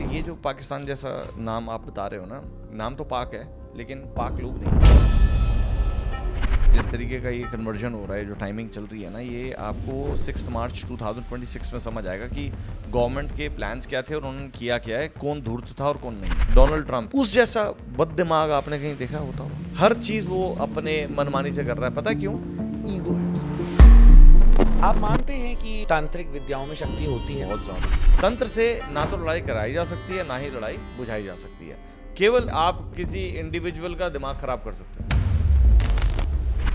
ये जो पाकिस्तान जैसा नाम आप बता रहे हो ना, नाम तो पाक है लेकिन पाक लोग नहीं। जिस तरीके का ये कन्वर्जन हो रहा है, जो टाइमिंग चल रही है ना, ये आपको 6 मार्च 2026 में समझ आएगा कि गवर्नमेंट के प्लान्स क्या थे और उन्होंने किया क्या है, कौन धूर्त था और कौन नहीं। डोनाल्ड ट्रंप उस जैसा बददिमाग आपने कहीं देखा होता हो? हर चीज वो अपने मनमानी से कर रहा है। पता क्यों? ईगो है उसका। आप मानते हैं कि तांत्रिक विद्याओं में शक्ति होती है? बहुत ज्यादा। तंत्र से ना तो लड़ाई कराई जा सकती है, ना ही लड़ाई बुझाई जा सकती है। केवल आप किसी इंडिविजुअल का दिमाग खराब कर सकते हो।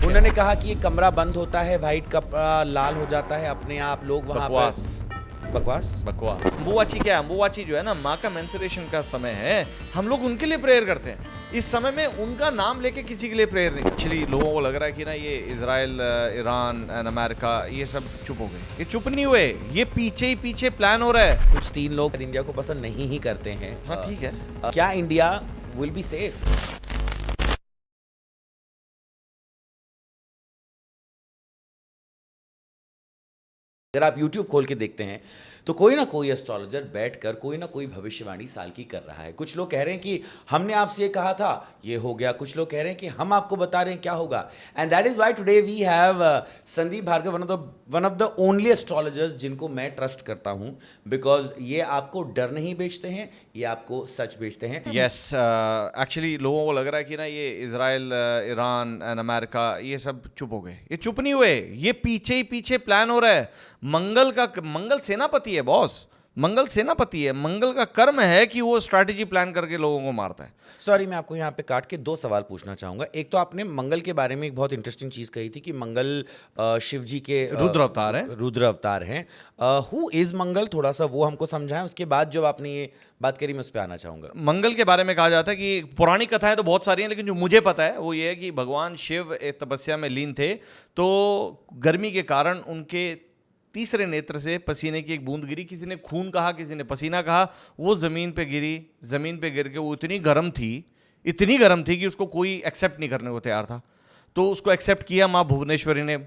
उन्होंने कहा कि ये कमरा बंद होता है, व्हाइट कपड़ा लाल हो जाता है, अपने आप लोग वहां बकवास। अम्बुवाची क्या है? अम्बुवाची जो है ना, माँ का मेंस्ट्रुएशन का समय है। हम लोग उनके लिए प्रेयर करते हैं। इस समय में उनका नाम लेके किसी के लिए प्रेयर नहीं। एक्चुअली लोगों को लग रहा है कि ना ये इजराइल, ईरान एंड अमेरिका ये सब चुप हो गए। ये चुप नहीं हुए, ये पीछे ही पीछे प्लान हो रहा है। कुछ 3 लोग इंडिया को पसंद नहीं ही करते हैं। हाँ ठीक है। क्या इंडिया विल बी सेफ? अगर आप YouTube खोल के देखते हैं तो कोई ना कोई एस्ट्रोलॉजर बैठकर कोई ना कोई भविष्यवाणी साल की कर रहा है। कुछ लोग कह रहे हैं कि हमने आपसे ये कहा था, ये हो गया। कुछ लोग कह रहे हैं कि हम आपको बता रहे हैं क्या होगा। And that is why today we have Sandeep Bhargav, one of the only astrologers जिनको मैं ट्रस्ट करता हूं, बिकॉज ये आपको डर नहीं बेचते हैं, ये आपको सच बेचते हैं। यस, एक्चुअली लोगों को लग रहा है कि ना ये इजराइल, ईरान एंड अमेरिका ये सब चुप हो गए। ये चुप नहीं हुए, ये पीछे ही पीछे प्लान हो रहा है। मंगल सेनापति है बॉस, मंगल सेनापति है। मंगल का कर्म है कि वो स्ट्रैटेजी प्लान करके लोगों को मारता है। सॉरी, मैं आपको यहाँ पे काट के 2 सवाल पूछना चाहूंगा। एक तो आपने मंगल के बारे में एक बहुत इंटरेस्टिंग चीज कही थी कि मंगल शिव जी के रुद्र अवतार है। रुद्र अवतार हैं। हु इज मंगल, थोड़ा सा वो हमको समझाएं। उसके बाद जब आपने ये बात करी मैं उस पर आना चाहूंगा। मंगल के बारे में कहा जाता है कि पुरानी कथाएं तो बहुत सारी हैं, लेकिन जो मुझे पता है वो ये है कि भगवान शिव एक तपस्या में लीन थे, तो गर्मी के कारण उनके तीसरे नेत्र से पसीने की एक बूंद गिरी। किसी ने खून कहा, किसी ने पसीना कहा। वो जमीन पे गिरी। जमीन पे गिर के वो इतनी गर्म थी कि उसको कोई एक्सेप्ट नहीं करने को तैयार था। तो उसको एक्सेप्ट किया माँ भुवनेश्वरी ने।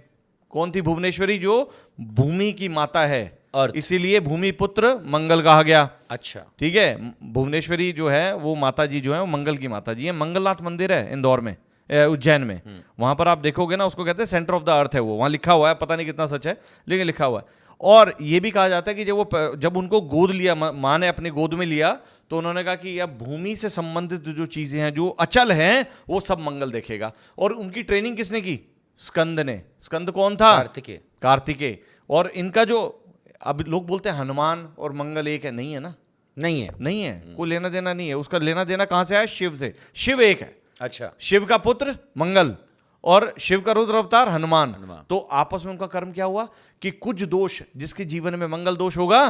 कौन थी भुवनेश्वरी? जो भूमि की माता है, और इसीलिए भूमि पुत्र मंगल कहा गया। अच्छा, ठीक है। भुवनेश्वरी जो है वो माता जी जो है वो मंगल की माता जी है। मंगलनाथ मंदिर है इंदौर में, उज्जैन में। वहां पर आप देखोगे ना, उसको कहते हैं सेंटर ऑफ द अर्थ है वो। वहां लिखा हुआ है, पता नहीं कितना सच है लेकिन लिखा हुआ है। और ये भी कहा जाता है कि जब उनको गोद लिया, माँ ने अपनी गोद में लिया, तो उन्होंने कहा कि यह भूमि से संबंधित जो चीजें हैं, जो अचल हैं, वो सब मंगल देखेगा। और उनकी ट्रेनिंग किसने की? स्कंद ने। स्कंद कौन था? कार्तिकेय। और इनका जो, अब लोग बोलते हैं हनुमान और मंगल एक है, नहीं है ना? नहीं है। कोई लेना देना नहीं है। उसका लेना देना कहां से आया? शिव से। शिव एक है। अच्छा, शिव का पुत्र मंगल और शिव का रुद्र अवतार हनुमान। तो आपस में उनका कर्म क्या हुआ कि कुछ दोष, जिसके जीवन में मंगल दोष होगा,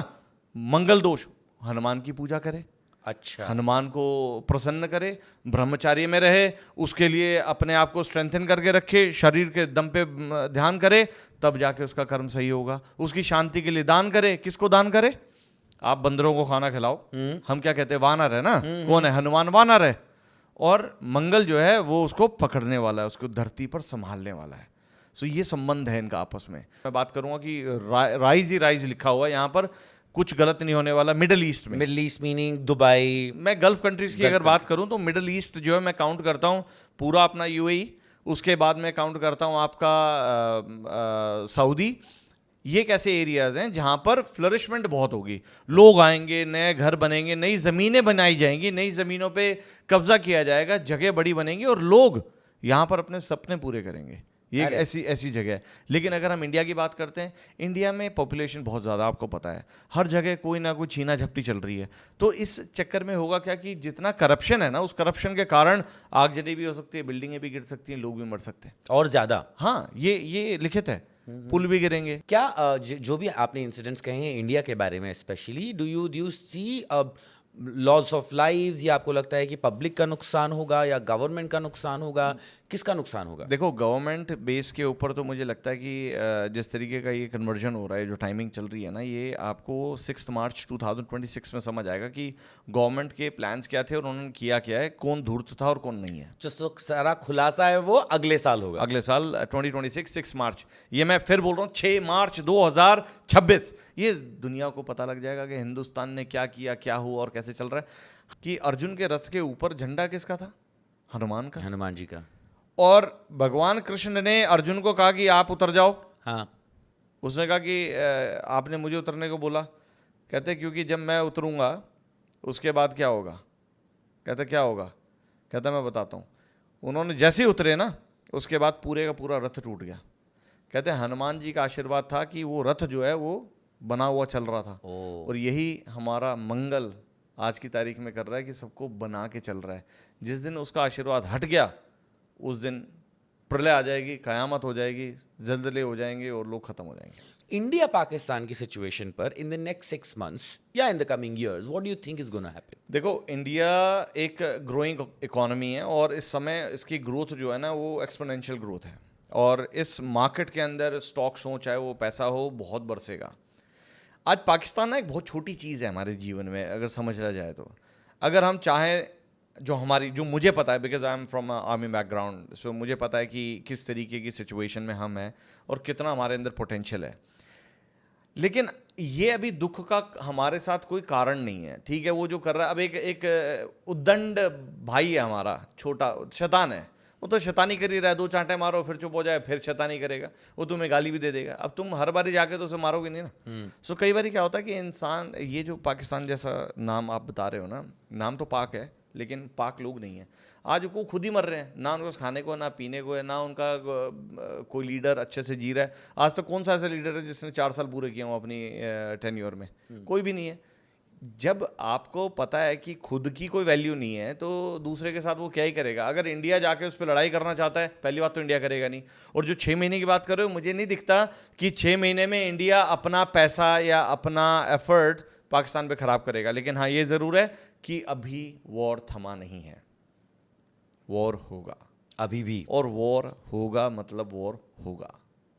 मंगल दोष, हनुमान की पूजा करे। अच्छा, हनुमान को प्रसन्न करे, ब्रह्मचार्य में रहे, उसके लिए अपने आप को स्ट्रेंथन करके रखे, शरीर के दम पे ध्यान करे, तब जाके उसका कर्म सही होगा। उसकी शांति के लिए दान करे। किसको दान करे? आप बंदरों को खाना खिलाओ। हम क्या कहते हैं? वानर है ना। कौन है? हनुमान वानर है। और मंगल जो है वो उसको पकड़ने वाला है, उसको धरती पर संभालने वाला है। सो ये संबंध है इनका आपस में। मैं बात करूंगा कि राइज ही राइज लिखा हुआ है यहाँ पर, कुछ गलत नहीं होने वाला। मिडिल ईस्ट में, मिडिल ईस्ट मीनिंग दुबई। मैं गल्फ कंट्रीज की अगर बात करूं तो मिडिल ईस्ट जो है मैं काउंट करता हूं पूरा अपना यूएई, उसके बाद मैं काउंट करता हूं आपका सऊदी। ये कैसे एरियाज हैं जहां पर फ्लरिशमेंट बहुत होगी, लोग आएंगे, नए घर बनेंगे, नई ज़मीनें बनाई जाएंगी, नई ज़मीनों पे कब्जा किया जाएगा, जगह बड़ी बनेंगी और लोग यहां पर अपने सपने पूरे करेंगे। ये ऐसी जगह है। लेकिन अगर हम इंडिया की बात करते हैं, इंडिया में पॉपुलेशन बहुत ज़्यादा, आपको पता है, हर जगह कोई ना कोई छीना झपटी चल रही है। तो इस चक्कर में होगा क्या कि जितना करप्शन है ना, उस करप्शन के कारण आगजनी भी हो सकती है, बिल्डिंगें भी गिर सकती हैं, लोग भी मर सकते हैं और ज़्यादा। हाँ, ये लिखित है। पुल भी गिरेंगे। क्या जो भी आपने इंसिडेंट्स कहे हैं इंडिया के बारे में specially, do you see loss of lives, या आपको लगता है कि पब्लिक का नुकसान होगा या गवर्नमेंट का नुकसान होगा? किसका नुकसान होगा? देखो, गवर्नमेंट बेस के ऊपर तो मुझे लगता है कि जिस तरीके का ये कन्वर्जन हो रहा है, जो टाइमिंग चल रही है ना, ये आपको 6 मार्च 2026 में समझ आएगा कि गवर्नमेंट के प्लान्स क्या थे और उन्होंने किया क्या है, कौन धूर्त था और कौन नहीं है। जो सारा खुलासा है वो अगले साल होगा। अगले साल 2026 6 मार्च। ये मैं फिर बोल रहा हूँ, 6 मार्च 2026 ये दुनिया को पता लग जाएगा कि हिंदुस्तान ने क्या किया, क्या हुआ और कैसे कैसे चल रहा है कि अर्जुन के रथ के ऊपर झंडा किसका था? हनुमान का। हनुमान जी का। और भगवान कृष्ण ने अर्जुन को कहा कि आप उतर जाओ। हाँ। उसने कहा कि आपने मुझे उतरने को बोला। कहते क्योंकि जब मैं उतरूंगा उसके बाद क्या होगा? कहते क्या होगा? कहता मैं बताता हूँ। उन्होंने जैसे ही उतरे ना उसके बाद पूरे का पूरा रथ टूट गया। कहते हैं हनुमान जी का आशीर्वाद था कि वो रथ जो है वो बना हुआ चल रहा था। और यही हमारा मंगल आज की तारीख में कर रहा है कि सबको बना के चल रहा है। जिस दिन उसका आशीर्वाद हट गया उस दिन प्रलय आ जाएगी, कयामत हो जाएगी, जल्जले हो जाएंगे और लोग खत्म हो जाएंगे। इंडिया पाकिस्तान की सिचुएशन पर इन द नेक्स्ट 6 months या in the coming years what do you think is gonna happen? देखो, इंडिया एक ग्रोइंग इकोनॉमी है और इस समय इसकी ग्रोथ जो है ना वो एक्सपोनेंशियल ग्रोथ है। और इस मार्केट के अंदर स्टॉक्स हो चाहे वो पैसा हो बहुत बरसेगा। आज पाकिस्तान ना एक बहुत छोटी चीज़ है हमारे जीवन में अगर समझा जाए तो। अगर हम चाहें जो मुझे पता है because I am from army background, so मुझे पता है कि किस तरीके की सिचुएशन में हम हैं और कितना हमारे अंदर पोटेंशियल है। लेकिन ये अभी दुख का हमारे साथ कोई कारण नहीं है। ठीक है, वो जो कर रहा है अब एक उद्दंड भाई है हमारा, छोटा शैतान है। वो तो शैतानी कर ही रहा है, 2 चांटे मारो फिर चुप हो जाए, फिर शैतानी करेगा, वो तुम्हें गाली भी दे देगा। अब तुम हर बारी जाके तो उसे मारोगे नहीं ना। सो कई बारी क्या होता है कि इंसान, ये जो पाकिस्तान जैसा नाम आप बता रहे हो ना, नाम तो पाक है लेकिन पाक लोग नहीं है। आज वो खुद ही मर रहे हैं, ना उनको खाने को ना पीने को है, ना उनका कोई लीडर अच्छे से जी रहा है। आज तक कौन सा ऐसा लीडर है जिसने 4 साल पूरे किए हों अपनी टेन्योर में? कोई भी नहीं है। जब आपको पता है कि खुद की कोई वैल्यू नहीं है तो दूसरे के साथ वो क्या ही करेगा? अगर इंडिया जाके उस पर लड़ाई करना चाहता है, पहली बात तो इंडिया करेगा नहीं। और जो 6 महीने की बात कर रहे हो, मुझे नहीं दिखता कि 6 महीने में इंडिया अपना पैसा या अपना एफर्ट पाकिस्तान पे खराब करेगा। लेकिन हाँ, ये ज़रूर है कि अभी वॉर थमा नहीं है, वॉर होगा अभी भी। और वॉर होगा मतलब वॉर होगा।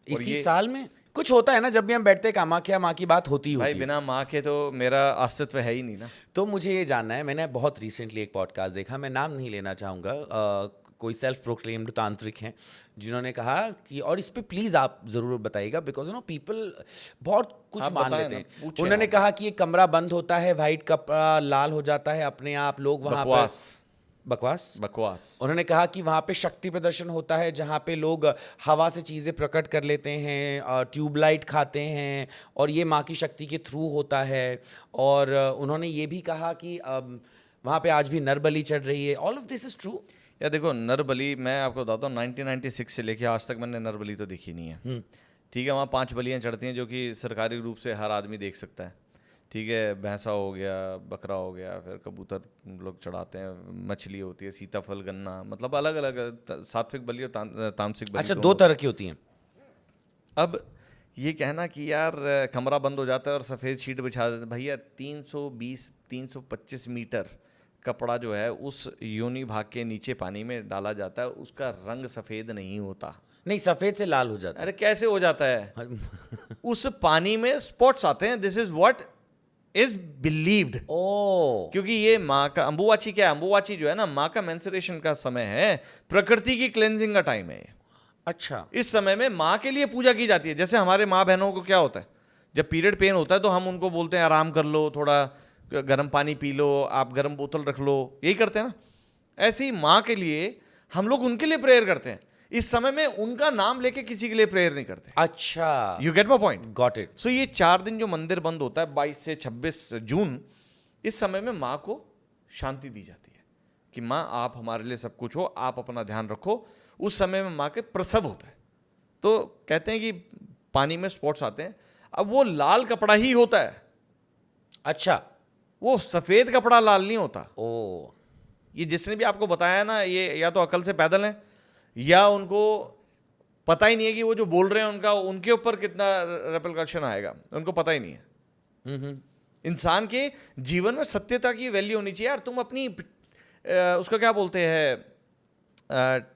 इसी साल में कुछ होता है ना, जब भी हम बैठते हैं कामाख्या माँ की बात होती भाई है। बिना माँ के तो मेरा अस्तित्व है ही नहीं ना। तो मुझे ये जानना है, मैंने बहुत रिसेंटली एक पॉडकास्ट देखा, मैं नाम नहीं लेना चाहूँगा, कोई सेल्फ प्रोक्लेम्ड तांत्रिक हैं जिन्होंने कहा कि, और इस पे प्लीज़ आप ज़रूर बताइएगा बिकॉज पीपल बहुत कुछ आप मान बताएं लेते ना, हैं। पूछें उन्होंने आप। कहा कि ये कमरा बंद होता है, वाइट कपड़ा लाल हो जाता है अपने आप, लोग वहाँ पे बकवास। उन्होंने कहा कि वहाँ पे शक्ति प्रदर्शन होता है जहाँ पे लोग हवा से चीज़ें प्रकट कर लेते हैं, ट्यूबलाइट खाते हैं और ये माँ की शक्ति के थ्रू होता है। और उन्होंने ये भी कहा कि वहाँ पे आज भी नरबली चढ़ रही है। All of this is true? या देखो, नरबली मैं आपको बताता हूँ 1996 से लेके आज तक मैंने नरबली तो देखी नहीं है। ठीक है, वहाँ 5 बलियाँ चढ़ती हैं जो कि सरकारी रूप से हर आदमी देख सकता है। ठीक है, भैंसा हो गया, बकरा हो गया, फिर कबूतर लोग चढ़ाते हैं, मछली होती है, सीताफल, गन्ना, मतलब अलग अलग सात्विक बलि और तामसिक बलि। अच्छा, 2 तरह की होती हैं। अब ये कहना कि यार कमरा बंद हो जाता है और सफ़ेद शीट बिछा देते, भैया 320-325 मीटर कपड़ा जो है उस योनि भाग के नीचे पानी में डाला जाता है, उसका रंग सफ़ेद नहीं होता। नहीं, सफ़ेद से लाल हो जाता है। अरे कैसे हो जाता है? उस पानी में स्पॉट्स आते हैं। This is what is believed. क्योंकि ये माँ का अंबुवाची, क्या है अंबुवाची जो है ना, माँ का मेंस्ट्रुएशन का समय है, प्रकृति की क्लेंजिंग का टाइम है। अच्छा, इस समय में माँ के लिए पूजा की जाती है। जैसे हमारे माँ बहनों को क्या होता है, जब पीरियड पेन होता है तो हम उनको बोलते हैं आराम कर लो, थोड़ा गर्म पानी पी लो, आप गर्म बोतल रख लो, यही करते हैं ना। ऐसे ही माँ के लिए हम लोग उनके लिए प्रेयर करते हैं। इस समय में उनका नाम लेके किसी के लिए प्रेयर नहीं करते। अच्छा, you get my point? Got it. So ये 4 दिन जो मंदिर बंद होता है 22 से 26 जून, इस समय में माँ को शांति दी जाती है कि माँ आप हमारे लिए सब कुछ हो, आप अपना ध्यान रखो। उस समय में माँ के प्रसव होता है तो कहते हैं कि पानी में स्पॉट्स आते हैं। अब वो लाल कपड़ा ही होता है। अच्छा, वो सफेद कपड़ा लाल नहीं होता। ओ, ये जिसने भी आपको बताया ना, ये या तो अकल से पैदल हैं या उनको पता ही नहीं है कि वो जो बोल रहे हैं उनके ऊपर कितना रेपरकशन आएगा, उनको पता ही नहीं है। इंसान के जीवन में सत्यता की वैल्यू होनी चाहिए यार। तुम अपनी उसको क्या बोलते हैं, what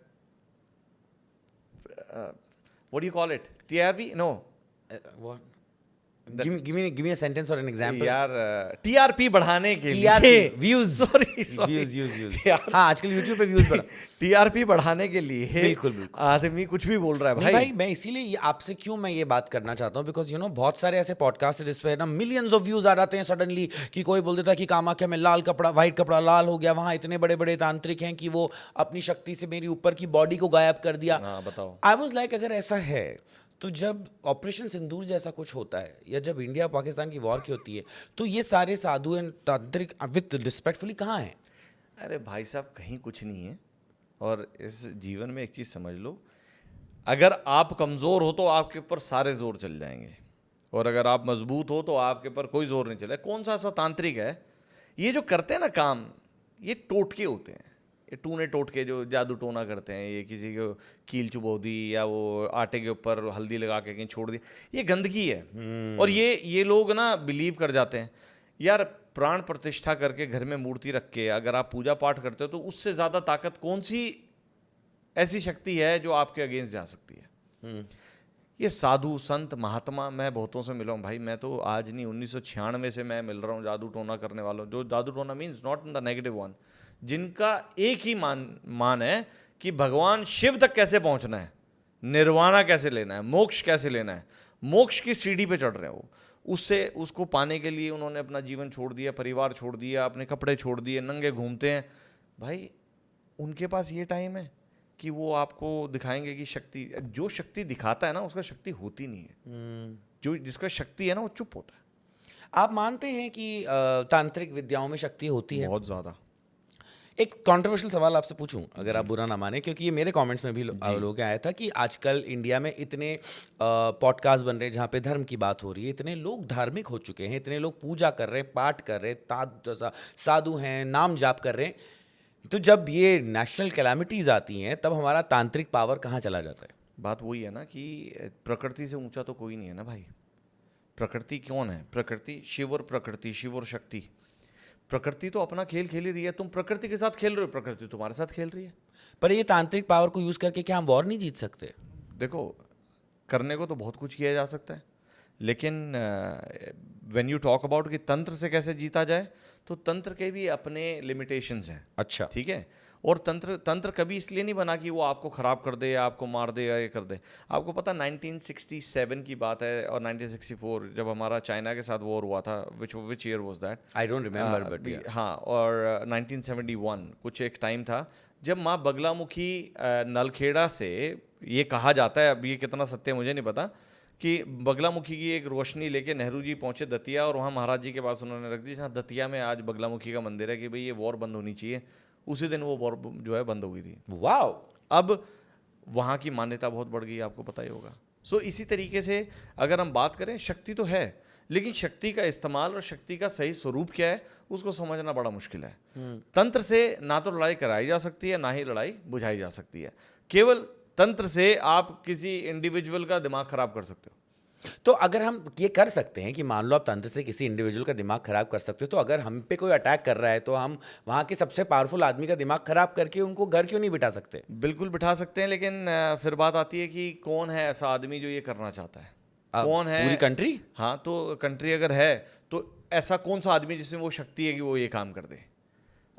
do you call it, TRP? No, give me a sentence or an example. यार टीआरपी बढ़ाने के TRP, लिए views. Views. हाँ, आजकल YouTube पे व्यूज बढ़ा। टीआरपी बढ़ाने के लिए बिल्कुल। आदमी कुछ भी बोल रहा है नहीं भाई, मैं इसीलिए आपसे क्यों मैं ये बात करना चाहता हूँ, बिकॉज बहुत सारे ऐसे पॉडकास्ट है जिसपे ना मिलियंस ऑफ व्यूज आ जाते हैं सडनली, कि कोई बोल देता है कि कामाख्या में लाल कपड़ा, व्हाइट कपड़ा लाल हो गया, वहां इतने बड़े बड़े तांत्रिक हैं कि वो अपनी शक्ति से मेरी ऊपर की बॉडी को गायब कर दिया। बताओ। आई वाज लाइक, अगर ऐसा है तो जब ऑपरेशन सिंदूर जैसा कुछ होता है, या जब इंडिया पाकिस्तान की वॉर की होती है, तो ये सारे साधु एंड तांत्रिक विद रिस्पेक्टफुली कहाँ हैं? अरे भाई साहब, कहीं कुछ नहीं है। और इस जीवन में एक चीज़ समझ लो, अगर आप कमज़ोर हो तो आपके ऊपर सारे जोर चल जाएंगे, और अगर आप मजबूत हो तो आपके ऊपर कोई जोर नहीं चले। कौन सा ऐसा तांत्रिक है ये जो करते हैं ना काम, ये टोटके होते हैं, ये टूने टोटके जो जादू टोना करते हैं, ये किसी को कील चुबो दी या वो आटे के ऊपर हल्दी लगा के कहीं छोड़ दी, ये गंदगी है। और ये लोग ना बिलीव कर जाते हैं। यार, प्राण प्रतिष्ठा करके घर में मूर्ति रख के अगर आप पूजा पाठ करते हो तो उससे ज़्यादा ताकत कौन सी ऐसी शक्ति है जो आपके अगेंस्ट जा सकती है? ये साधु संत महात्मा, मैं बहुतों से मिला हूँ भाई, मैं तो आज नहीं 1996 से मैं मिल रहा हूँ जादू टोना करने वालों, जो जादू टोना means not in the negative one, जिनका एक ही मान है कि भगवान शिव तक कैसे पहुँचना है, निर्वाणा कैसे लेना है, मोक्ष कैसे लेना है, मोक्ष की सीढ़ी पे चढ़ रहे हैं वो। उसको पाने के लिए उन्होंने अपना जीवन छोड़ दिया, परिवार छोड़ दिया, अपने कपड़े छोड़ दिए, नंगे घूमते हैं भाई। उनके पास ये टाइम है कि वो आपको दिखाएंगे कि शक्ति, जो शक्ति दिखाता है ना उसका शक्ति होती नहीं है। जो जिसका शक्ति है ना वो चुप होता है। आप मानते हैं कि तांत्रिक विद्याओं में शक्ति होती है? बहुत ज़्यादा। एक कंट्रोवर्शियल सवाल आपसे पूछूं, अगर आप बुरा ना माने, क्योंकि ये मेरे कमेंट्स में भी लोगों के आया था कि आजकल इंडिया में इतने पॉडकास्ट बन रहे हैं जहाँ पे धर्म की बात हो रही है, इतने लोग धार्मिक हो चुके हैं, इतने लोग पूजा कर रहे हैं, पाठ कर रहे हैं, साधु हैं, नाम जाप कर रहे हैं, तो जब ये नेशनल कैलामिटीज आती हैं तब हमारा तांत्रिक पावर कहाँ चला जाता है? बात वही है ना कि प्रकृति से ऊंचा तो कोई नहीं है ना भाई। प्रकृति कौन है? प्रकृति शिव, और प्रकृति शिव और शक्ति। प्रकृति तो अपना खेल खेल ही रही है, तुम प्रकृति के साथ खेल रहे हो, प्रकृति तुम्हारे साथ खेल रही है। पर ये तांत्रिक पावर को यूज करके क्या हम वॉर नहीं जीत सकते? देखो, करने को तो बहुत कुछ किया जा सकता है, लेकिन व्हेन यू टॉक अबाउट कि तंत्र से कैसे जीता जाए, तो तंत्र के भी अपने लिमिटेशंस हैं। अच्छा, ठीक है। और तंत्र कभी इसलिए नहीं बना कि वो आपको ख़राब कर दे या आपको मार दे या ये कर दे। आपको पता 1967 की बात है और 1964 जब हमारा चाइना के साथ वॉर हुआ था, which year was that? I don't remember, but हाँ, और 1971 कुछ एक टाइम था जब माँ बगलामुखी नलखेड़ा से, ये कहा जाता है, अब ये कितना सत्य है मुझे नहीं पता, कि बगलामुखी की एक रोशनी लेके नेहरू जी पहुंचे दतिया, और वहाँ महाराज जी के पास उन्होंने रख दी, जहाँ दतिया में आज बगलामुखी का मंदिर है, कि भाई ये वॉर बंद होनी चाहिए। उसी दिन वो वॉर जो है बंद हो गई थी। वाओ! अब वहाँ की मान्यता बहुत बढ़ गई, आपको पता ही होगा। सो इसी तरीके से अगर हम बात करें, शक्ति तो है, लेकिन शक्ति का इस्तेमाल और शक्ति का सही स्वरूप क्या है उसको समझना बड़ा मुश्किल है। तंत्र से ना तो लड़ाई कराई जा सकती है, ना ही लड़ाई बुझाई जा सकती है। केवल तंत्र से आप किसी इंडिविजुअल का दिमाग खराब कर सकते हो। तो अगर हम ये कर सकते हैं कि मान लो आप तंत्र से किसी इंडिविजुअल का दिमाग खराब कर सकते हो, तो अगर हम पे कोई अटैक कर रहा है तो हम वहाँ के सबसे पावरफुल आदमी का दिमाग खराब करके उनको घर क्यों नहीं बिठा सकते? बिल्कुल बिठा सकते हैं, लेकिन फिर बात आती है कि कौन है ऐसा आदमी जो ये करना चाहता है? कौन है? पूरी कंट्री? हाँ, तो कंट्री अगर है तो ऐसा कौन सा आदमी जिसमें वो शक्ति है कि वो ये काम कर दे?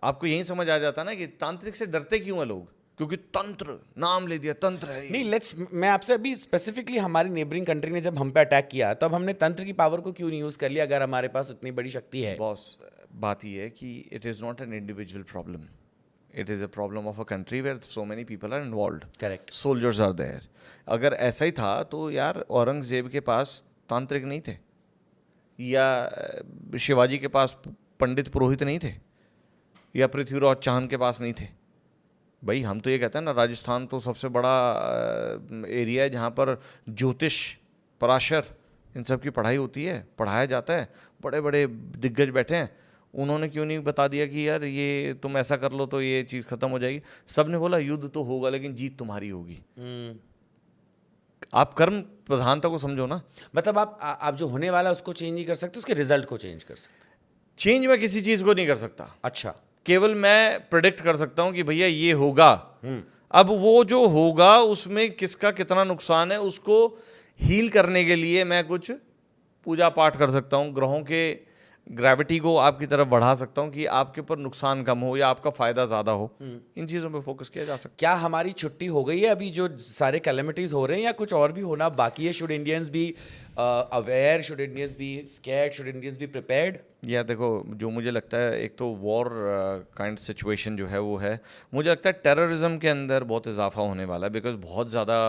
आपको यही समझ आ जाता ना कि तांत्रिक से डरते क्यों है लोग, क्योंकि तंत्र नाम ले दिया, तंत्र है। नहीं, मैं आपसे अभी स्पेसिफिकली हमारी नेबरिंग कंट्री ने जब हम पे अटैक किया तब हमने तंत्र की पावर को क्यों नहीं यूज कर लिया, अगर हमारे पास इतनी बड़ी शक्ति है? बॉस, बात ये है कि it is not an individual problem, it is a problem of a country where so many people are involved. Correct. Soldiers are there. अगर ऐसा ही था तो यार औरंगजेब के पास तांत्रिक नहीं थे, या शिवाजी के पास पंडित पुरोहित नहीं थे, या पृथ्वीराज चौहान के पास नहीं थे। भाई हम तो ये कहते हैं ना, राजस्थान तो सबसे बड़ा एरिया है जहाँ पर ज्योतिष, पराशर, इन सब की पढ़ाई होती है, पढ़ाया जाता है, बड़े बड़े दिग्गज बैठे हैं। उन्होंने क्यों नहीं बता दिया कि यार ये तुम ऐसा कर लो तो ये चीज़ खत्म हो जाएगी? सब ने बोला युद्ध तो होगा लेकिन जीत तुम्हारी होगी। आप कर्म प्रधानता को समझो ना। मतलब आप जो होने वाला है उसको चेंज नहीं कर सकते, उसके रिजल्ट को चेंज कर सकते? चेंज मैं किसी चीज़ को नहीं कर सकता। अच्छा। केवल मैं प्रेडिक्ट कर सकता हूं कि भैया ये होगा। अब वो जो होगा उसमें किसका कितना नुकसान है उसको हील करने के लिए मैं कुछ पूजा पाठ कर सकता हूँ, ग्रहों के ग्रेविटी को आपकी तरफ बढ़ा सकता हूँ कि आपके ऊपर नुकसान कम हो या आपका फ़ायदा ज़्यादा हो। इन चीज़ों पे फोकस किया जा सकता क्या हमारी छुट्टी हो गई है अभी जो सारे कैलेमिटीज हो रहे हैं, या कुछ और भी होना बाकी है? Should Indians be aware, should Indians be scared, should Indians be prepared? है। या देखो, जो मुझे लगता है, एक तो वॉर काइंड सिचुएशन जो है वो है, मुझे लगता है टेररिज्म के अंदर बहुत इजाफा होने वाला है, बिकॉज बहुत ज़्यादा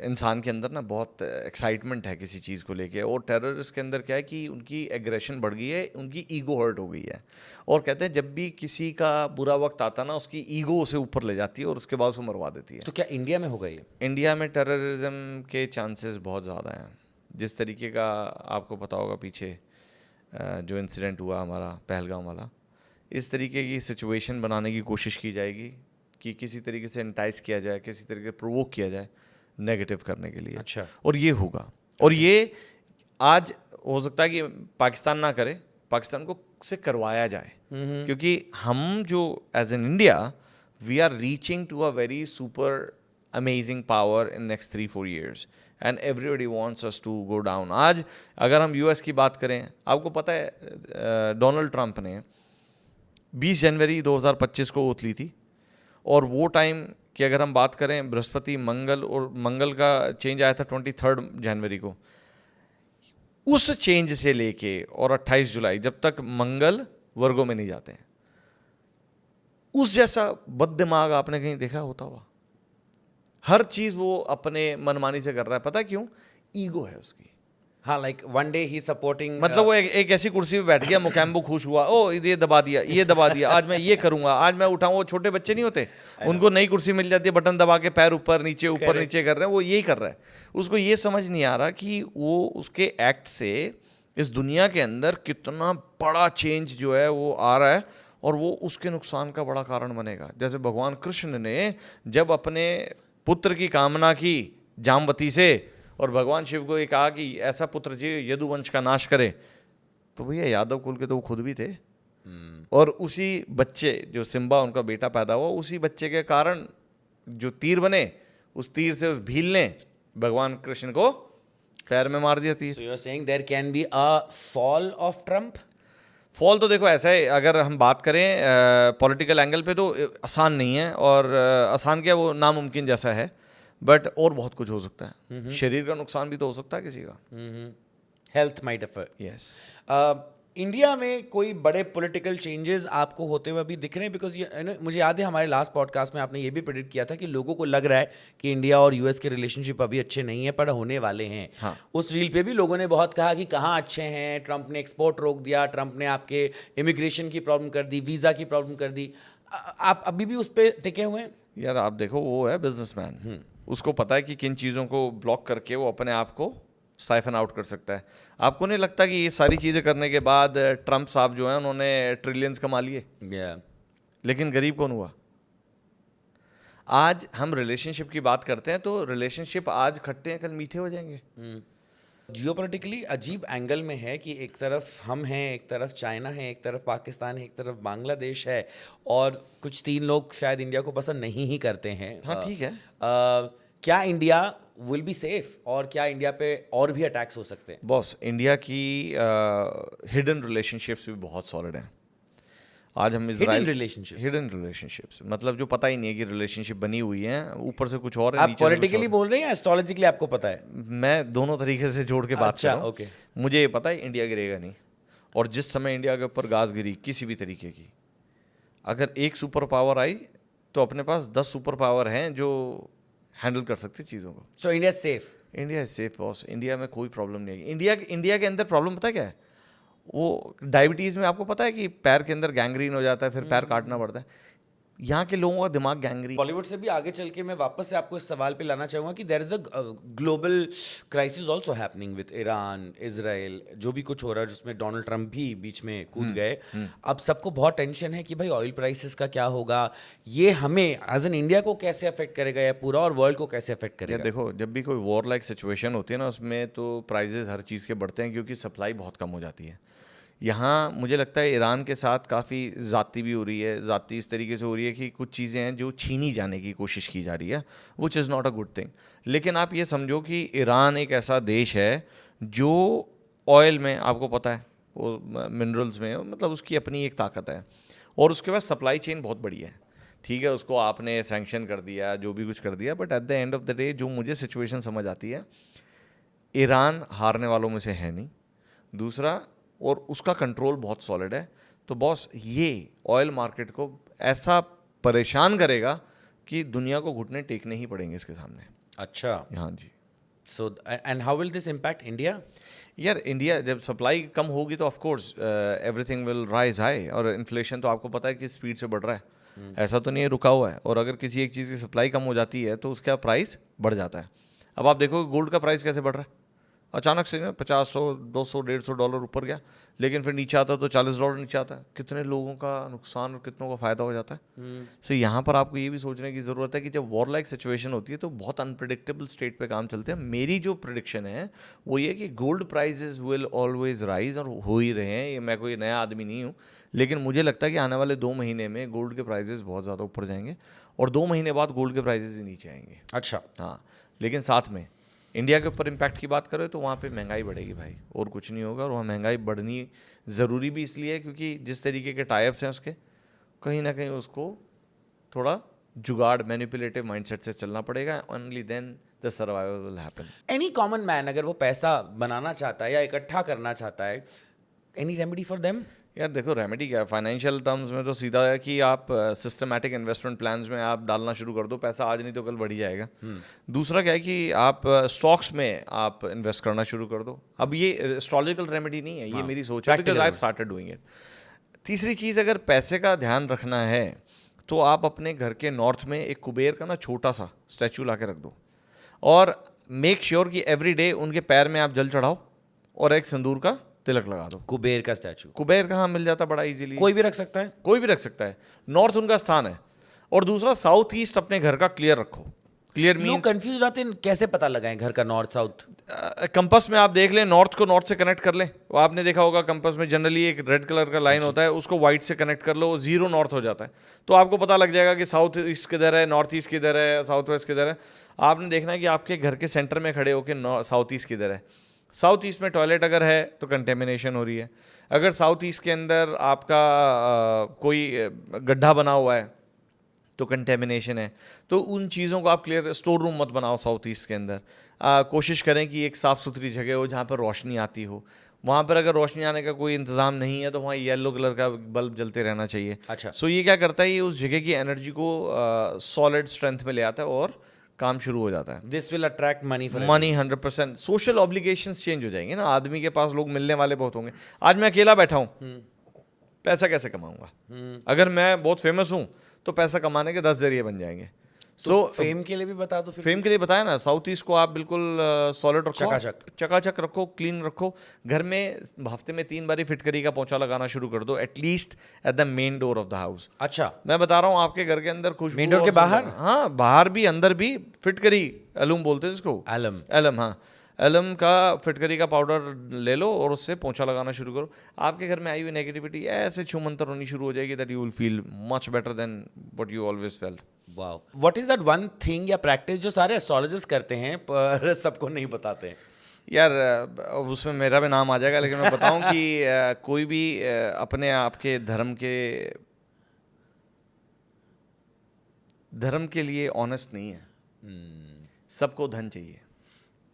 इंसान के अंदर ना बहुत एक्साइटमेंट है किसी चीज़ को लेके, और टेररिस्ट के अंदर क्या है कि उनकी एग्रेशन बढ़ गई है, उनकी ईगो हर्ट हो गई है, और कहते हैं जब भी किसी का बुरा वक्त आता ना, उसकी ईगो उसे ऊपर ले जाती है और उसके बाद उसको मरवा देती है। तो क्या इंडिया में होगा ये? इंडिया में टेररिज्म के चांसेस बहुत ज़्यादा हैं। जिस तरीके का आपको पता होगा पीछे जो इंसिडेंट हुआ हमारा पहलगाम वाला, इस तरीके की सिचुएशन बनाने की कोशिश की जाएगी कि किसी तरीके से एंटाइस किया जाए, किसी तरीके से प्रोवोक किया जाए नेगेटिव करने के लिए। अच्छा। और ये होगा, और ये आज हो सकता है कि पाकिस्तान ना करे, पाकिस्तान को से करवाया जाए, क्योंकि हम जो as an India we are reaching to a very super amazing power in next 3-4 years and everybody wants us to go down. आज अगर हम यूएस की बात करें, आपको पता है डोनाल्ड ट्रंप ने 20 जनवरी 2025 को ओथ ली थी, और वो टाइम की अगर हम बात करें, बृहस्पति मंगल, और मंगल का चेंज आया था 23 जनवरी को। उस चेंज से लेके और 28 जुलाई, जब तक मंगल वर्गों में नहीं जाते हैं, उस जैसा बददिमाग आपने कहीं देखा होता हुआ? हर चीज वो अपने मनमानी से कर रहा है, पता है क्यों? ईगो है उसकी। हाँ, लाइक वन डे ही सपोर्टिंग, मतलब वो एक ऐसी कुर्सी पे बैठ गया, मुकैम्बो खुश हुआ, ओ ये दबा दिया, ये दबा दिया, आज मैं ये करूंगा, आज मैं उठाऊं। वो छोटे बच्चे नहीं होते, उनको नई कुर्सी मिल जाती है, बटन दबा के पैर ऊपर नीचे कर रहे हैं, वो यही कर रहा है। उसको ये समझ नहीं आ रहा कि वो उसके एक्ट से इस दुनिया के अंदर कितना बड़ा चेंज जो है वो आ रहा है, और वो उसके नुकसान का बड़ा कारण बनेगा। जैसे भगवान कृष्ण ने जब अपने पुत्र की कामना की जामवती से, और भगवान शिव को ये कहा कि ऐसा पुत्र जी यदुवंश का नाश करे, तो भैया यादव कुल के तो वो खुद भी थे, और उसी बच्चे जो सिम्बा उनका बेटा पैदा हुआ, उसी बच्चे के कारण जो तीर बने, उस तीर से उस भील ने भगवान कृष्ण को पैर में मार दिया तीर। So you're saying there can be a fall of Trump? Fall तो देखो ऐसा है, अगर हम बात करें पॉलिटिकल एंगल पे, तो आसान नहीं है, और आसान क्या, वो नामुमकिन जैसा है, बट और बहुत कुछ हो सकता है। शरीर का नुकसान भी तो हो सकता है किसी का। Health might affair. Yes. India में कोई बड़े पॉलिटिकल चेंजेस आपको होते हुए अभी दिख रहे हैं? बिकॉज मुझे याद है हमारे लास्ट पॉडकास्ट में आपने ये भी प्रेडिक्ट किया था कि लोगों को लग रहा है कि इंडिया और यूएस के रिलेशनशिप अभी अच्छे नहीं है, पर होने वाले हैं। हाँ। उस रील पे भी लोगों ने बहुत कहा कि कहाँ अच्छे हैं, ट्रंप ने एक्सपोर्ट रोक दिया, ट्रंप ने आपके इमिग्रेशन की प्रॉब्लम कर दी, वीज़ा की प्रॉब्लम कर दी। आप अभी भी उस पर टिके हुए हैं? यार आप देखो, वो है बिजनेसमैन, उसको पता है कि किन चीज़ों को ब्लॉक करके वो अपने आप को साइफन आउट कर सकता है। आपको नहीं लगता कि ये सारी चीज़ें करने के बाद ट्रंप साहब जो हैं उन्होंने ट्रिलियंस कमा लिए? लेकिन गरीब कौन हुआ? आज हम रिलेशनशिप की बात करते हैं, तो रिलेशनशिप आज खट्टे हैं, कल मीठे हो जाएंगे। जियोपॉलिटिकली अजीब एंगल में है कि एक तरफ हम हैं, एक तरफ चाइना है, एक तरफ पाकिस्तान है, एक तरफ बांग्लादेश है, और कुछ 3 लोग शायद इंडिया को पसंद नहीं ही करते हैं। हाँ ठीक है। क्या इंडिया विल बी सेफ, और क्या इंडिया पे और भी अटैक्स हो सकते हैं? बॉस, इंडिया की हिडन रिलेशनशिप्स भी बहुत सॉलिड हैं। आज हम इजराइल हिडन रिलेशनशिप्स मतलब जो पता ही नहीं है कि रिलेशनशिप बनी हुई है, ऊपर से कुछ और है, आप पॉलिटिकली बोल रहे हैं या एस्ट्रोलॉजिकली आपको पता है? मैं दोनों तरीके से जोड़ के बात कर रहा हूं। ओके। मुझे ये पता है इंडिया गिरेगा नहीं, और जिस समय इंडिया के ऊपर गाज गिरी किसी भी तरीके की, अगर एक सुपर पावर आई तो अपने पास 10 सुपर पावर हैं जो हैंडल कर सकते चीज़ों को। So India safe? India safe boss, India में कोई प्रॉब्लम नहीं है। इंडिया के अंदर प्रॉब्लम पता है क्या है? वो डायबिटीज़ में आपको पता है कि पैर के अंदर गैंग्रीन हो जाता है, फिर पैर काटना पड़ता है। यहाँ के लोगों का दिमाग गैंग्रीन। बॉलीवुड से भी आगे चल के मैं वापस से आपको इस सवाल पे लाना चाहूँगा कि there is a global crisis also happening with Iran, Israel, जो भी कुछ हो रहा है, जिसमें डोनाल्ड ट्रंप भी बीच में कूद गए। अब सबको बहुत टेंशन है कि भाई ऑयल प्राइसेस का क्या होगा, ये हमें एज एन इंडिया को कैसे अफेक्ट करेगा, या पूरा और वर्ल्ड को कैसे अफेक्ट करेगा? देखो, जब भी कोई वॉर लाइक सिचुएशन होती है ना, उसमें तो प्राइजेस हर चीज़ के बढ़ते हैं, क्योंकि सप्लाई बहुत कम हो जाती है। यहाँ मुझे लगता है ईरान के साथ काफ़ी ज़्यादती भी हो रही है। ज़्यादती इस तरीके से हो रही है कि कुछ चीज़ें हैं जो छीनी जाने की कोशिश की जा रही है, which is not a good thing. लेकिन आप ये समझो कि ईरान एक ऐसा देश है जो ऑयल में, आपको पता है, वो मिनरल्स में, मतलब उसकी अपनी एक ताकत है, और उसके बाद सप्लाई चेन बहुत बड़ी है। ठीक है, उसको आपने सैंक्शन कर दिया, जो भी कुछ कर दिया, but at the end of the day जो मुझे सिचुएशन समझ आती है, ईरान हारने वालों में से है नहीं। दूसरा, और उसका कंट्रोल बहुत सॉलिड है। तो बॉस, ये ऑयल मार्केट को ऐसा परेशान करेगा कि दुनिया को घुटने टेकने ही पड़ेंगे इसके सामने। अच्छा, हाँ जी। So and how will this impact India? यार, इंडिया जब सप्लाई कम होगी तो of course everything will rise high, और इन्फ्लेशन तो आपको पता है कि स्पीड से बढ़ रहा है, ऐसा तो नहीं है रुका हुआ है। और अगर किसी एक चीज़ की सप्लाई कम हो जाती है तो उसका प्राइस बढ़ जाता है। अब आप देखो गोल्ड का प्राइस कैसे बढ़ रहा है, अचानक से ना 50, 100, 200, $150 ऊपर गया, लेकिन फिर नीचे आता तो $40 नीचे आता है। कितने लोगों का नुकसान और कितनों का फ़ायदा हो जाता है। सो यहाँ पर आपको ये भी सोचने की ज़रूरत है कि जब वॉर लाइक सिचुएशन होती है तो बहुत अनप्रिडिक्टेबल स्टेट पे काम चलते हैं। मेरी जो प्रिडिक्शन है वो ये कि gold prices will always rise, और हो ही रहे हैं। ये मैं कोई नया आदमी नहीं हूँ, लेकिन मुझे लगता है कि आने वाले 2 महीने में गोल्ड के प्राइजेस बहुत ज़्यादा ऊपर जाएंगे, और 2 महीने बाद गोल्ड के प्राइजेस ही नीचे आएंगे। अच्छा, हाँ, लेकिन साथ में इंडिया के ऊपर इम्पैक्ट की बात करें तो वहाँ पे महंगाई बढ़ेगी भाई, और कुछ नहीं होगा। और वहाँ महंगाई बढ़नी ज़रूरी भी इसलिए है क्योंकि जिस तरीके के टाइप्स हैं उसके, कहीं ना कहीं उसको थोड़ा जुगाड़, मैनिपुलेटिव माइंडसेट से चलना पड़ेगा। Only then the survival will happen. Any common man अगर वो पैसा बनाना चाहता है या इकट्ठा करना चाहता है, एनी रेमेडी फॉर देम? यार देखो, रेमेडी क्या है, फाइनेंशियल टर्म्स में तो सीधा है कि आप सिस्टमैटिक इन्वेस्टमेंट प्लान्स में आप डालना शुरू कर दो पैसा, आज नहीं तो कल बढ़ ही जाएगा। दूसरा क्या है कि आप स्टॉक्स में आप इन्वेस्ट करना शुरू कर दो। अब ये एस्ट्रोलॉजिकल रेमेडी नहीं है, ये मेरी सोच है, because I have started doing it. तीसरी चीज़, अगर पैसे का ध्यान रखना है तो आप अपने घर के नॉर्थ में एक कुबेर का ना छोटा सा स्टैचू ला के रख दो, और मेक श्योर कि एवरी डे उनके पैर में आप जल चढ़ाओ और एक सिंदूर का तिलक लगा दो। कुबेर का स्टैचू? कुबेर कहाँ मिल जाता बड़ा इजीली, कोई भी रख सकता है? कोई भी रख सकता है। नॉर्थ उनका स्थान है। और दूसरा, साउथ ईस्ट अपने घर का क्लियर रखो। क्लियर लोग मींस कंफ्यूज रहते हैं, कैसे पता लगाएं घर का नॉर्थ साउथ? कंपास में आप देख लें, नॉर्थ को नॉर्थ से कनेक्ट कर लें। वो आपने देखा होगा कंपास में जनरली एक रेड कलर का लाइन होता है, उसको व्हाइट से कनेक्ट कर लो, 0 नॉर्थ हो जाता है। तो आपको पता लग जाएगा कि साउथ ईस्ट किधर है, नॉर्थ ईस्ट किधर है, साउथ वेस्ट किधर है। आपने देखना है कि आपके घर के सेंटर में खड़े होकर साउथ ईस्ट किधर है। साउथ ईस्ट में टॉयलेट अगर है तो कंटेमिनेशन हो रही है। अगर साउथ ईस्ट के अंदर आपका कोई गड्ढा बना हुआ है तो कंटेमिनेशन है। तो उन चीज़ों को आप क्लियर, स्टोर रूम मत बनाओ साउथ ईस्ट के अंदर। कोशिश करें कि एक साफ़ सुथरी जगह हो जहाँ पर रोशनी आती हो। वहाँ पर अगर रोशनी आने का कोई इंतज़ाम नहीं है तो वहाँ येलो कलर का बल्ब जलते रहना चाहिए। अच्छा, सो ये क्या करता है, ये उस जगह की एनर्जी को सॉलिड स्ट्रेंथ में ले आता है और काम शुरू हो जाता है। This will attract money for money 100%। Social obligations change हो जाएंगे ना, आदमी के पास लोग मिलने वाले बहुत होंगे। आज मैं अकेला बैठा हूँ, पैसा कैसे कमाऊंगा? अगर मैं बहुत फेमस हूँ तो पैसा कमाने के 10 जरिए बन जाएंगे। सो फेम के लिए भी बता दो फिर। फेम के लिए बताया ना, साउथ ईस्ट को आप बिल्कुल सॉलिड रखो, चकाचक रखो, क्लीन रखो। घर में हफ्ते में 3 बारी फिटकरी का पोंछा लगाना शुरू कर दो, at least at the main door of the house. अच्छा, मैं बता रहा हूँ, आपके घर के अंदर खुशबू, मेन डोर के बाहर? हाँ, बाहर भी अंदर भी फिटकरी, एलम बोलते हैं इसको, एलम। हाँ, एलम का फिटकरी का पाउडर ले लो और उससे पोंछा लगाना शुरू करो। आपके घर में आई हुई नेगेटिविटी ऐसे छूमंतर होनी शुरू हो जाएगी that you will feel much better than what you always felt. Wow, what is that one thing या प्रैक्टिस जो सारे एस्ट्रोलॉजर्स करते हैं पर सबको नहीं बताते? यार, उसमें मेरा भी नाम आ जाएगा, लेकिन मैं बताऊं कि कोई भी अपने आपके धर्म के लिए ऑनेस्ट नहीं है। सबको धन चाहिए,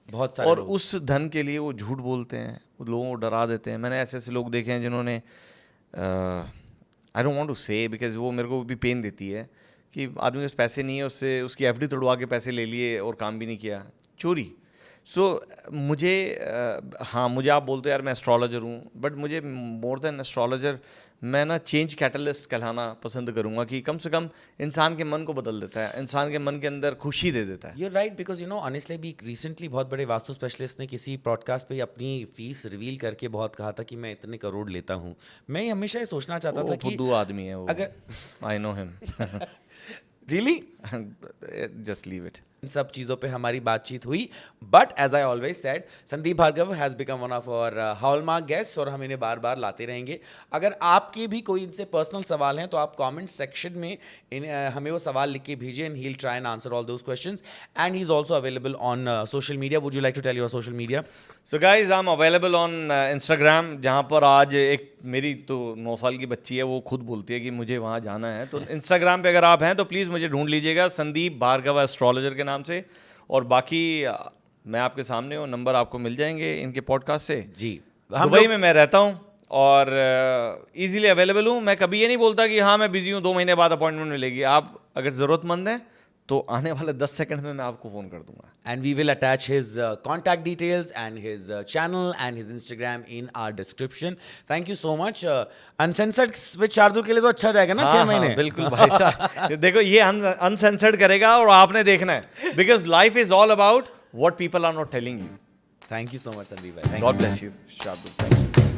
बहुत सारे और लोग। उस धन के लिए वो झूठ बोलते हैं, वो लोगों को डरा देते हैं। मैंने ऐसे ऐसे लोग देखे हैं जिन्होंने, आई डोंट वांट टू से बिकॉज वो मेरे को भी पेन देती है, कि आदमी के पास पैसे नहीं है, उससे उसकी एफडी तोड़वा के पैसे ले लिए और काम भी नहीं किया, चोरी। सो मुझे हाँ, मुझे आप बोलते हो यार मैं एस्ट्रोलॉजर हूँ, बट मुझे मोर देन एस्ट्रोलॉजर मैं ना चेंज कैटलिस्ट कहलाना पसंद करूँगा, कि कम से कम इंसान के मन को बदल देता है, इंसान के मन के अंदर खुशी दे देता है। You're right, because you know honestly भी रिसेंटली बहुत बड़े वास्तु स्पेशलिस्ट ने किसी पॉडकास्ट पे अपनी फीस रिवील करके बहुत कहा था कि मैं इतने करोड़ लेता हूँ। मैं हमेशा ये सोचना चाहता था कि फुद्दू आदमी है वो, अगर I know him. Really just leave it. इन सब चीज़ों पे हमारी बातचीत हुई. But as I always said, Sandeep Bhargava has become one of our hallmark guest और हम इन्हें बार बार लाते रहेंगे. अगर आपके भी कोई इनसे पर्सनल सवाल हैं तो आप कमेंट सेक्शन में हमें वो सवाल लिख के भेजिए and he will try and answer all those questions. And he is also available on social media. Would you like to tell your social media? So guys I am available on Instagram, जहाँ पर आज एक मेरी तो 9 साल की बच्ची है, वो खुद बोलती है कि मुझे वहाँ जाना है. तो इंस्टाग्राम पे अगर आप हैं तो प्लीज़ मुझे ढूंढ लीजिएगा संदीप भार्गव एस्ट्रोलॉजर के नाम से. और बाकी मैं आपके सामने हूँ, नंबर आपको मिल जाएंगे इनके पॉडकास्ट से. जी, दुबई में मैं रहता हूँ और इजीली अवेलेबल हूँ. मैं कभी ये नहीं बोलता कि हाँ मैं बिजी हूँ, 2 महीने बाद अपॉइंटमेंट मिलेगी. आप अगर ज़रूरतमंद हैं तो आने वाले 10 सेकंड में मैं आपको फ़ोन कर दूंगा. And we will attach his contact details and his channel and his Instagram in our description. Thank you so much. Uncensored with Shardul के लिए तो अच्छा जाएगा ना 6 महीने. बिल्कुल भाई साहब. देखो ये अनसेंसर्ड करेगा और आपने देखना है, because life is all about what people are not telling you. Thank you so much, Sandeep bhai. Thank god bless you Shardul. Thank you.